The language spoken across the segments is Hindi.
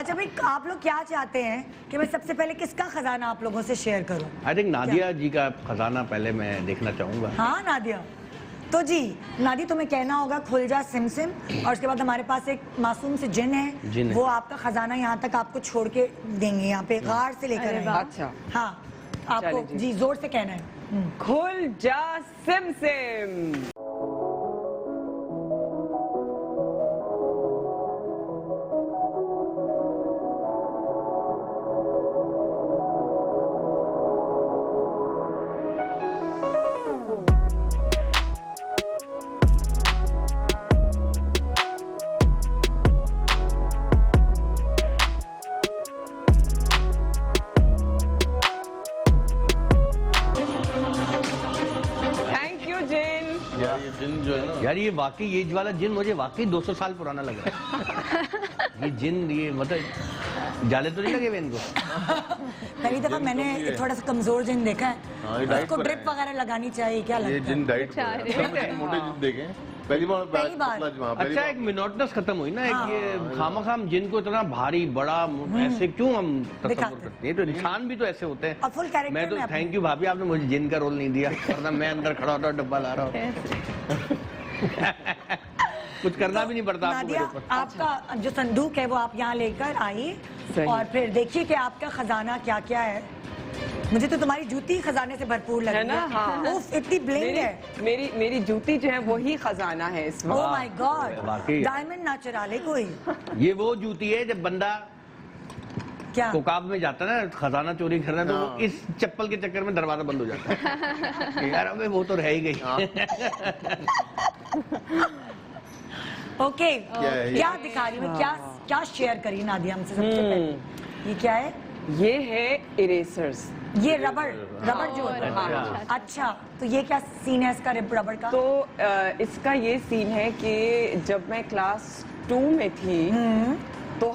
अच्छा भाई, आप लोग क्या चाहते हैं कि मैं सबसे पहले किसका खजाना आप लोगों से शेयर करूं? आई थिंक नादिया जी का खजाना पहले मैं देखना चाहूंगा। हाँ नादिया, तो जी नादी तुम्हें कहना होगा खुल जा सिम सिम, और उसके बाद हमारे पास एक मासूम से जिन है, वो आपका खजाना यहाँ तक आपको छोड़ के देंगे, यहाँ पे गार से लेकर आएंगे। अच्छा हाँ, आपको जी जोर से कहना है, खुल जा सिम सिम। जिन जो है ना यार, ये वाकई ये वाला जिन मुझे वाकई 200 साल पुराना लग रहा है। ये जिन, ये मतलब जाले तो नहीं लगे हुए इनको? पहली दफा मैंने थोड़ा सा कमजोर जिन देखा है, इसको ड्रिप वगैरह लगानी चाहिए, क्या लगता है? ये जिन डाइट मोटे जिन देखे पहली बार। अच्छा, एक मोनोटोनस खत्म हुई ना, एक ये खामखाम जिनको इतना भारी बड़ा ऐसे क्यों हम तस्वीर करते हैं? तो इंसान भी तो ऐसे होते हैं। मैं तो थैंक यू भाभी, आपने मुझे जिन का रोल नहीं दिया, वरना मैं अंदर खड़ा होता डब्बा ला रहा हूँ। कुछ करना भी नहीं पड़ता आपको मेरे ऊपर। आपका जो संदूक है वो आप यहाँ लेकर आइए और फिर देखिए कि आपका खजाना क्या क्या है। मुझे तो तुम्हारी जूती खजाने से भरपूर लग रही है। हाँ। उफ, इतनी ब्लिंग है। मेरी जूती जो है वही खजाना है इस वक्त। ओह माय गॉड, डायमंड ना चुरा ले कोई। ये वो जूती है जब बंदा क्या कोकाब में जाता है ना खजाना चोरी करना, तो वो इस चप्पल के चक्कर में दरवाजा बंद हो जाता है। यार अबे वो तो रह ही गई। ओके, क्या दिखा रही हूँ, क्या शेयर करी नादिया हमसे सबसे पहले? ये क्या है? ये है इरेजर्स। ये रबड़ जो है। हाँ। अच्छा, तो ये क्या सीन है इसका रबड़ का? तो इसका ये सीन है कि जब मैं क्लास 2 में थी तो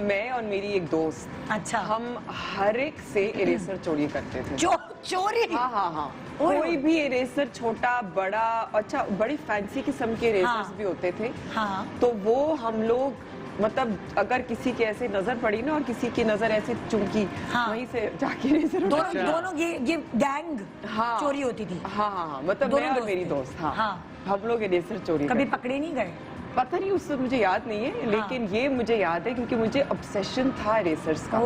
मैं और मेरी एक दोस्त, अच्छा, हम हर एक से इरेजर चोरी करते थे। चोरी? हाँ। कोई भी इरेजर, छोटा बड़ा, अच्छा बड़ी फैंसी किस्म के इरेजर्स भी होते थे। हाँ। तो वो हम लोग मतलब अगर किसी के ऐसे नजर पड़ी ना और किसी की नजर ऐसे चुमकी, वहीं से जाके इरेजर दोनों ये गैंग चोरी होती थी। हाँ, मतलब मैं और मेरी दोस्त, हाँ, हम लोग इरेजर चोरी। कभी पकड़े नहीं गए? पता नहीं, उससे मुझे याद नहीं है, लेकिन ये मुझे याद है क्योंकि मुझे ऑब्सेशन था इरेजर्स का।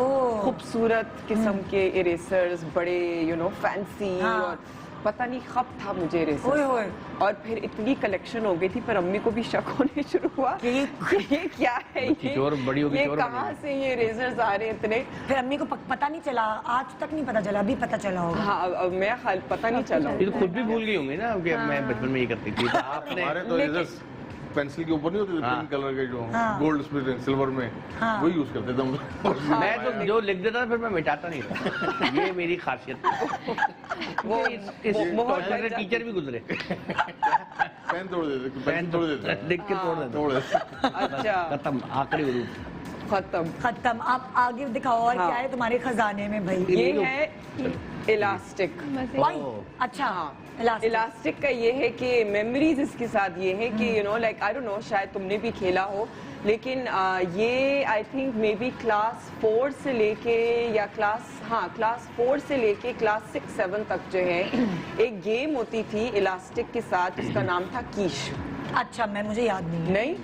खूबसूरत किस्म के इरेजर्स, बड़े फैंसी, और पता नहीं कब था मुझे इरेजर्स। और फिर इतनी कलेक्शन हो गई थी, पर अम्मी को भी शक होने शुरू हुआ कि ये क्या है, ये कहाँ से ये इरेजर्स आ रहे हैं इतने। फिर अम्मी को पता नहीं चला? आज तक नहीं पता चला? अभी पता चला होगा? हाँ, मैं पता नहीं चला। ये तो खुद भी भूल गई होंगी ना कि मैं बचपन में ये करती थी। आपने पेंसिल के ऊपर नहीं होते पिंक कलर के जो गोल्ड स्मिथ सिल्वर में, वो यूज करते थे हम। मैं तो जो लिख देता था फिर मैं मिटाता नहीं था। ये मेरी खासियत। वो इस टीचर भी गुजरे, पेन तोड़ देते, लिख के तोड़ देते। अच्छा, खत्म, आखिरी रूप खत्म। आप आगे दिखाओ और क्या है तुम्हारे खजाने में भाई? ये है इलास्टिक। अच्छा, इलास्टिक का ये है कि मेमोरीज इसके साथ ये है कि लाइक आई डोंट नो, शायद तुमने भी खेला हो, लेकिन ये I think may be class 4 से लेके या क्लास 4 से लेके क्लास 6-7 तक जो है एक गेम होती थी इलास्टिक के साथ, उसका नाम था कीश। अच्छा, मुझे याद नहीं।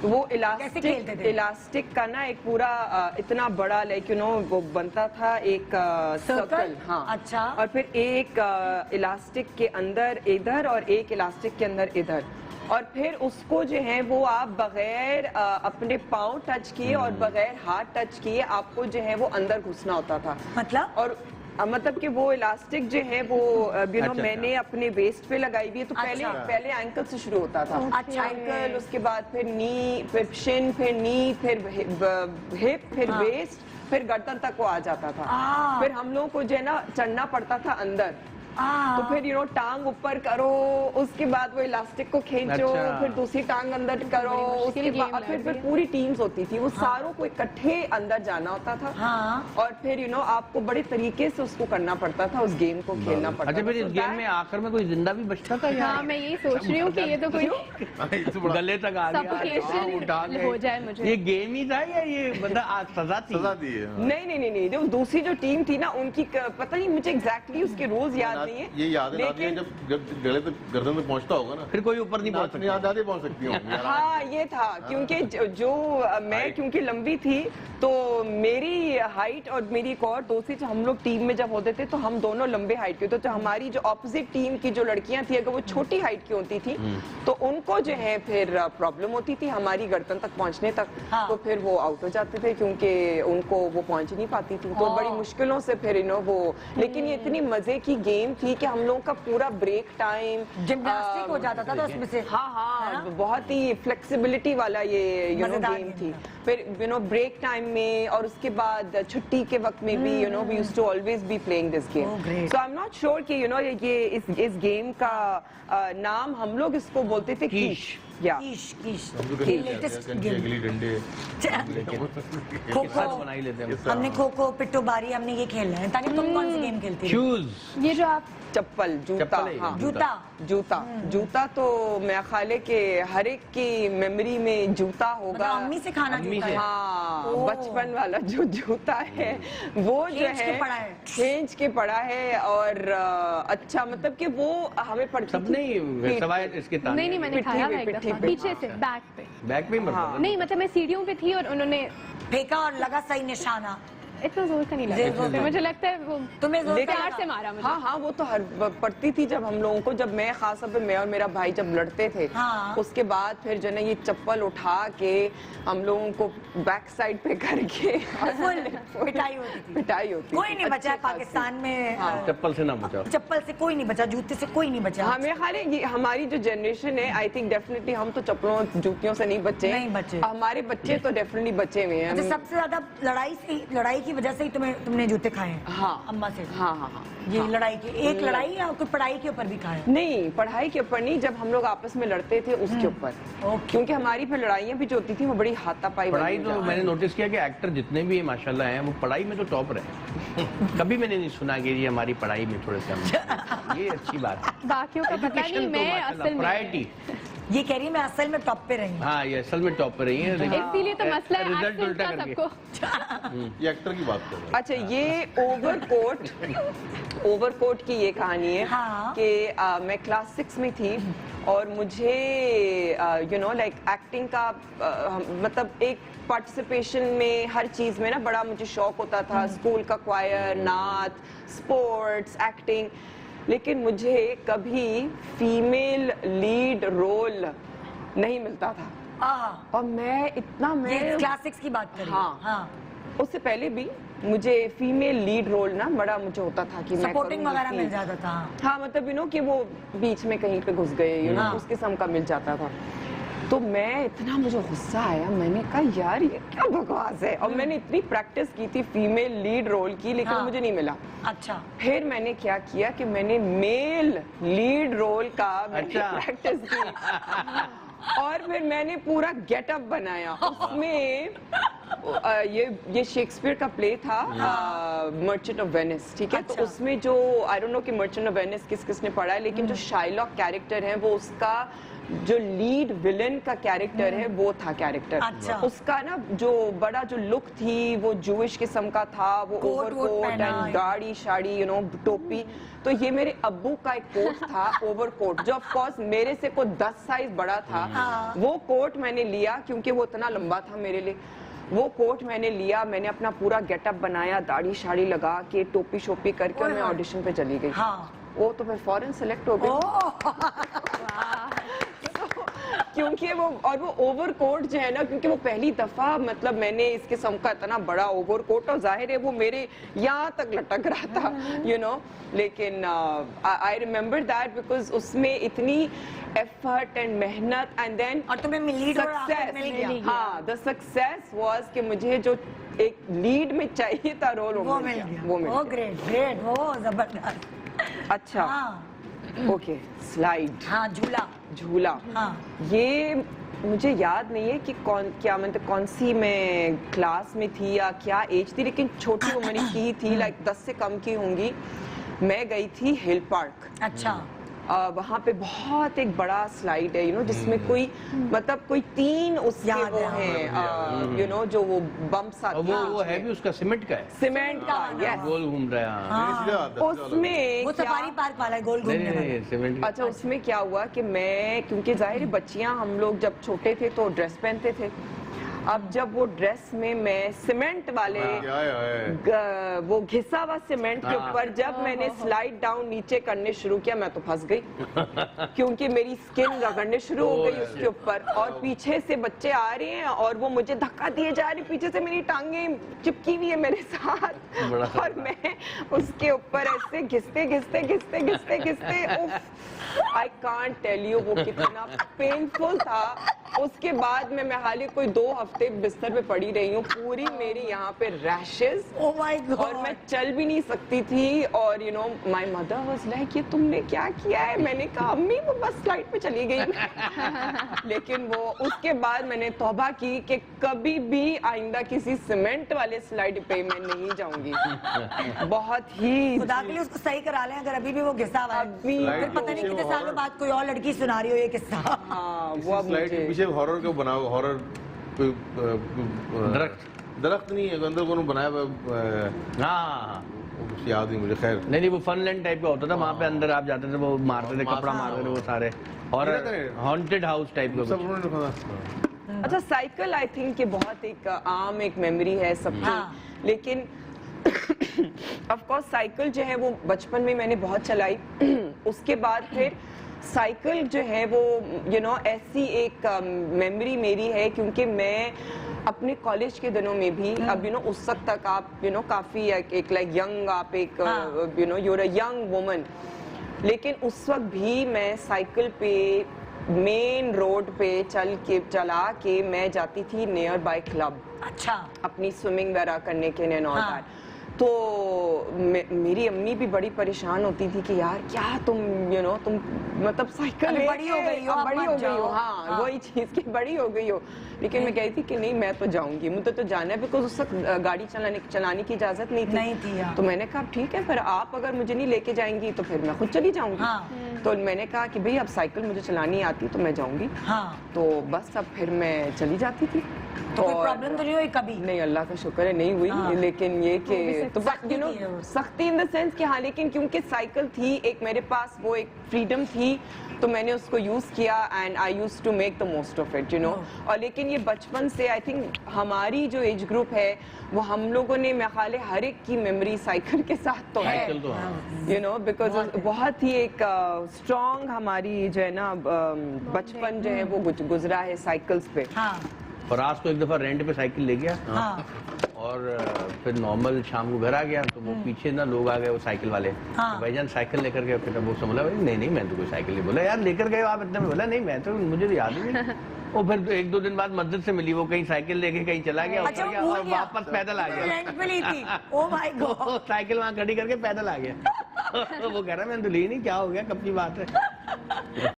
तो वो इलास्टिक का ना एक पूरा इतना बड़ा लाइक वो बनता था एक सर्कल। हाँ, अच्छा। और फिर एक इलास्टिक के अंदर इधर और एक इलास्टिक के अंदर इधर, और फिर उसको जो है वो आप बगैर अपने पाँव टच किए और बगैर हाथ टच किए आपको जो है वो अंदर घुसना होता था। मतलब कि वो इलास्टिक जो है वो मैंने अपने वेस्ट पे लगाई हुई है। तो पहले एंकल से शुरू होता था। अच्छा, एंकल, उसके बाद फिर नी, फिर शिन, फिर नी, फिर हिप, फिर वेस्ट, फिर गर्दन तक वो आ जाता था। फिर हम लोगों को जो है ना चढ़ना पड़ता था अंदर, तो फिर यू नो टांग ऊपर करो, उसके बाद वो इलास्टिक को खींचो, अच्छा। फिर दूसरी टांग अंदर करो, उसके बाद फिर पूरी टीम्स होती थी, वो सारों को इकट्ठे अंदर जाना होता था। और फिर यू नो आपको बड़े तरीके से उसको करना पड़ता था, उस गेम को खेलना पड़ता था। अच्छा, फिर इस गेम में आखिर में कोई जिंदा भी बचता था? हाँ, मैं यही सोच रही हूँ कि ये तो कोई गले तक आ गया, Suffocation उठा के हो जाए मुझे। ये गेम ही था या ये मतलब आज सजा थी? सजा दी है। नहीं, जो दूसरी जो टीम थी ना उनकी पता नहीं मुझे एग्जैक्टली उसके रूल्स याद नहीं है। ये याद है लेकिन जब गले तक गर्दन में पहुंचता होगा ना, फिर कोई ऊपर नहीं पहुंच सकता। याद आगे पहुंच सकती हूँ। हाँ ये था, क्योंकि जो मैं क्योंकि लंबी थी तो मेरी हाइट और मेरी एक और दोस्ती, जो हम लोग टीम में जब होते थे तो हम दोनों लंबे हाइट के, तो हमारी जो ऑपोजिट टीम की जो लड़कियां थी अगर वो छोटी हाइट की होती थी तो उनको जो है फिर प्रॉब्लम होती थी हमारी गर्दन तक पहुंचने तक। तो फिर वो आउट हो जाते थे क्योंकि उनको वो पहुंच नहीं पाती थी, तो बड़ी मुश्किलों से फिर इनो वो। लेकिन ये इतनी मजे की गेम थी कि हम लोगों का पूरा ब्रेक टाइम जिम्नास्टिक हो जाता था तो उसमें से। हाँ, बहुत ही फ्लेक्सिबिलिटी वाला ये यू नो गेम थी। फिर यू नो ब्रेक टाइम में और उसके बाद छुट्टी के वक्त में भी you know we used to always be playing this game. So I am not sure कि यू नो ये इस गेम का नाम हम लोग इसको बोलते थे कीश। कीश लेटेस्ट गेम। गिल्ली डंडे खो-खो बना ही लेते हैं। हमने खो-खो, पिट्टू बारी हमने ये खेलना है। ताकि तुम कौन सी गेम खेलती हो? शूज, ये जो आप चप्पल, जूता, चप्पल है, हाँ जूता तो मेरा ख्याल है कि हर एक की मेमोरी में जूता होगा। मतलब अम्मी से खाना अम्मी जूता से। है। हाँ, बचपन वाला जो जूता है वो जो खींच के है पड़ा है। खींच के पड़ा है। और अच्छा मतलब कि वो हमें पड़ती सबने ही सवाए इसके ताने। नहीं मैंने पिट्ठी खाया पे, था एक पिट्ठी दफा, पे। पीछे से बैक पे। बैक में ही मरता था। नहीं मतलब मैं सीढ़ियों पे थी और उन्होंने फेंका और लगा सही निशाना। इतना जोर का नहीं जोर लगा, से। मुझे लगता है वो तुम्हें जोर लेकिन प्यार से मारा मुझे। हाँ वो तो हर पड़ती थी जब हम लोगों को, जब मैं खास तौर पे मैं और मेरा भाई जब लड़ते थे। हाँ। उसके बाद फिर जो है ये चप्पल उठा के हम लोगों को बैक साइड पे करके फुल पिटाई होती थी। पिटाई होती कोई थी। नहीं बचा है अच्छी खासी। पाकिस्तान में। चप्पल से ना बचाओ। चप्पल से कोई नहीं बचा, जूते से कोई नहीं बचा। हाँ, मेरे ख्याल है ये हमारी जो जनरेशन है आई थिंक डेफिनेटली हम तो चप्पलों जूतियों से नहीं बचे। नहीं बचे। हमारे बच्चे तो डेफिनेटली बचे हुए हैं। अच्छा, सबसे ज्यादा लड़ाई की वजह से ही तुमने जूते खाए हैं? हाँ अम्मा से। हाँ ये लड़ाई की एक लड़ाई या कोई पढ़ाई के ऊपर भी खाए? नहीं, पढ़ाई के ऊपर नहीं, जब हम लोग आपस में लड़ते थे उसके ऊपर। क्योंकि हमारी फिर लड़ाइयाँ भी जो होती थी वो बड़ी हाथापाई वाली पढ़ाई हो तो जाती मैंने नोटिस किया कि एक्टर जितने भी माशाल्लाह हैं वो पढ़ाई में तो टॉप रहे। कभी मैंने नहीं सुना कि ये हमारी पढ़ाई में थोड़े से हम, ये अच्छी बात है। बाकियों का पता नहीं, मैं असल में प्रायोरिटी। ये कह रही है मैं असल में टॉप पे रही हूँ। हाँ, ये असल में टॉप पे रही है। इसीलिए तो मसला है रिजल्ट accent उल्टा का करके। सबको। ये एक्टर की बात कर रहे हैं। अच्छा, ये ओवरकोट की ये कहानी है। हाँ। कि मैं क्लास 6 में थी और मुझे यू नो लाइक एक्टिंग का मतलब एक पार्टिसिपेशन में हर चीज में ना बड़ा मुझे शौक होता था। स्कूल का क्वायर, नाच, स्पोर्ट्स, एक्टिंग। लेकिन मुझे कभी फीमेल लीड रोल नहीं मिलता था। और मैं क्लास 6 की बात कर रही हूँ। हाँ। उससे पहले भी मुझे फीमेल लीड रोल ना बड़ा मुझे होता था कि मैं सपोर्टिंग करूँगी वगैरह कि- मिल जाता था। हाँ मतलब यू नो कि वो बीच में कहीं पे घुस गए यू नो हाँ। उस किस्म का मिल जाता था। तो मैं इतना मुझे गुस्सा आया, मैंने कहा यार ये क्या बकवास है। और मैंने इतनी प्रैक्टिस की थी फीमेल लीड रोल की, लेकिन हाँ। मुझे नहीं मिला। अच्छा। फिर मैंने क्या किया कि मैंने मेल लीड रोल का अच्छा। प्रैक्टिस की और फिर मैंने पूरा गेटअप बनाया। उसमें ये शेक्सपियर का प्ले था मर्चेंट ऑफ वेनिस, ठीक है। अच्छा। तो उसमें जो आई डोंट नो कि मर्चेंट ऑफ वेनिस किस किसने पढ़ा है, लेकिन जो शाइलॉक कैरेक्टर है वो उसका जो लीड विलन का कैरेक्टर है वो था कैरेक्टर। अच्छा। उसका ना जो बड़ा जो लुक थी वो जूइश किस्म का था, वो कोट वोट ओवरकोट पहना एंड है। गाड़ी शाड़ी यू नो टोपी। तो ये मेरे अब्बू का एक कोट था ओवरकोट, जो ऑफ कोर्स मेरे से कोई 10 साइज बड़ा था। हाँ। वो कोट मैंने लिया क्योंकि वो इतना लंबा था मेरे लिए। वो कोट मैंने लिया, मैंने अपना पूरा गेटअप बनाया, दाढ़ी शाड़ी लगा के टोपी शोपी करके और मैं ऑडिशन पे चली गई। हाँ। वो तो फिर फौरन सेलेक्ट हो गई। क्योंकि वो और वो ओवरकोट जो है ना, क्योंकि वो पहली दफा मतलब मैंने इस किस्म का इतना बड़ा ओवरकोट, और जाहिर है वो मेरे यहाँ तक लटक रहा था यू नो। लेकिन आई रिमेम्बर दैट बिकॉज उसमें इतनी एफर्ट एंड मेहनत एंड देन और तुम्हें लीड रोल आखिर मिल गया। हाँ, द सक्सेस वाज कि मुझे जो एक लीड में चाहिए था रोल वो मिल गया। वो मिल ओ गया। ग्रेट ग्रेट, वो जबरदस्त। अच्छा हाँ ओके स्लाइड हाँ झूला झूला हाँ ये मुझे याद नहीं है कि क्या मतलब कौन सी मैं क्लास में थी या क्या एज थी, लेकिन छोटी उम्र की ही थी, लाइक 10 से कम की होंगी। मैं गई थी हिल पार्क। अच्छा वहाँ पे बहुत एक बड़ा स्लाइड है, जिसमें कोई मतलब कोई 3 उसके याद वो है, हैं, जो वो बम्प्स और आते वो है भी उसका सीमेंट का है, सीमेंट का, yes। गोल घूम रहा है। हाँ। उसमें वो क्या- सफारी पार्क वाला है गोल घूमने वाला। नहीं सीमेंट का। अच्छा उसमें क्या हुआ कि मैं, क्योंकि जाहिर है बच्चियां हम लोग जब छोटे थे तो ड्रेस पहनते थे। अब जब वो ड्रेस में मैं सीमेंट वाले वो घिसा हुआ सीमेंट के ऊपर जब मैंने स्लाइड डाउन नीचे करने शुरू किया, मैं तो फंस गई क्योंकि मेरी स्किन रगड़ने शुरू हो गई उसके ऊपर, और पीछे से बच्चे आ रहे हैं और वो मुझे धक्का दिए जा रहे, पीछे से मेरी टांगे चिपकी हुई है मेरे साथ और मैं उसके ऊपर ऐसे घिसते घिसते घिसते घिसते घिसते आई कांट टेल यू वो कितना पेनफुल था। उसके बाद मैं हाली कोई 2 हफ्ते बिस्तर पे पड़ी रही हूँ, पूरी मेरी यहाँ पे रैशेस, Oh my God! और मैं चल भी नहीं सकती थी। और माय मदर वाज लाइक ये तुमने क्या किया है? मैंने कहा अम्मी वो बस स्लाइड पे चली गई लेकिन वो उसके बाद मैंने तौबा की कि कभी भी आइंदा किसी सीमेंट वाले स्लाइड पे मैं नहीं जाऊंगी। बहुत ही खुदा के लिए उसको सही करा लें, अगर अभी भी वो घिसा हुआ है अभी फिर पता नहीं कितने सालों बाद कोई और लड़की सुना रही हो ये किस्सा। हाँ वो अब स्लाइड के मुझे पीछे हॉरर का बना हुआ, हॉरर कोई दरख्त नहीं है, अंदर को बनाया हुआ हाँ कुछ याद नहीं मुझे, खैर नहीं वो फनलैंड टाइप का होता था, वहाँ पे अंदर आप जाते थे, वो मारते थे, कपड़ा मारते थे वो सारे, और हॉन्टेड हाउस टाइप का सब कुछ। उन्होंने रखा। अच्छा साइकिल आई थिंक ये बहुत एक आम एक मेमोरी है सबकी। हाँ। लेकिन ऑफ कोर्स साइकिल जो है वो बचपन में मैंने बहुत चलाई उसके बाद फिर साइकिल जो है वो ऐसी एक मेमोरी मेरी है, क्योंकि मैं अपने कॉलेज के दिनों में भी अब उस वक्त तक आप काफी एक लाइक यंग, आप एक यूर अ यंग वुमन, लेकिन उस वक्त भी मैं साइकिल पे मेन रोड पे चला के मैं जाती थी नियर बाय क्लब, अच्छा अपनी स्विमिंग वगैरह करने के लिए। हाँ। तो मेरी अम्मी भी बड़ी परेशान होती थी कि यार क्या तुम तुम मतलब साइकिल अभी बड़ी हो गई हो, अब अब बड़ी मत हो गई जाओ। हो, हाँ, हाँ। वही चीज की बड़ी हो गई हो। लेकिन मैं कहती कि नहीं मैं तो जाऊंगी, मुझे तो जाना है, बिकॉज उस वक्त गाड़ी चलाने की इजाजत नहीं थी, हाँ। तो मैंने कहा ठीक है, फिर आप अगर मुझे नहीं लेके जाएंगी तो फिर मैं खुद चली जाऊंगी। हाँ। तो मैंने कहा कि भाई अब साइकिल मुझे चलानी आती तो मैं जाऊंगी। हाँ। तो बस अब फिर मैं चली जाती थी। तो कोई और- प्रॉब्लम तो नहीं हुई कभी? नहीं अल्लाह का शुक्र है नहीं हुई। हाँ। लेकिन ये कि तो सख्ती थी वो। सख्ती इन द सेंस कि हाँ, लेकिन क्योंकि साइकिल थी एक मेरे पास, वो एक फ्रीडम थी, तो मैंने उसको यूज किया and I use to make the most of it और लेकिन ये बचपन से आई थिंक हमारी जो एज ग्रुप है वो हम लोगों ने मेरे ख्याल है हर एक की मेमोरी साइकिल के साथ तो है, साइकिल तो हाँ। बिकॉज बहुत ही एक स्ट्रॉन्ग हमारी जो है ना बचपन जो है वो गुजरा है साइकिल्स पे। हाँ। और आज तो एक दफा रेंट पे साइकिल ले गया हाँ। और फिर नॉर्मल शाम को घर आ गया तो वो पीछे ना लोग आ गए वो साइकिल वाले, हाँ। तो भाईजान साइकिल लेकर गए, फिर वो समझा भाई नहीं मैं तो कोई साइकिल नहीं, बोला यार लेकर गए हो आप इतने में, बोला नहीं मैं तो मुझे तो याद ही नहीं। वो फिर 1-2 दिन बाद मस्जिद से मिली, वो कहीं साइकिल लेके कहीं चला गया, अच्छा, उतर गया वो भूल और गया। वापस पैदल आ गया। रेंट पे ली थी। Oh my God. साइकिल वहाँ खड़ी करके पैदल आ गया वो कह रहा मैं तो ली नहीं, क्या हो गया, कब की बात है।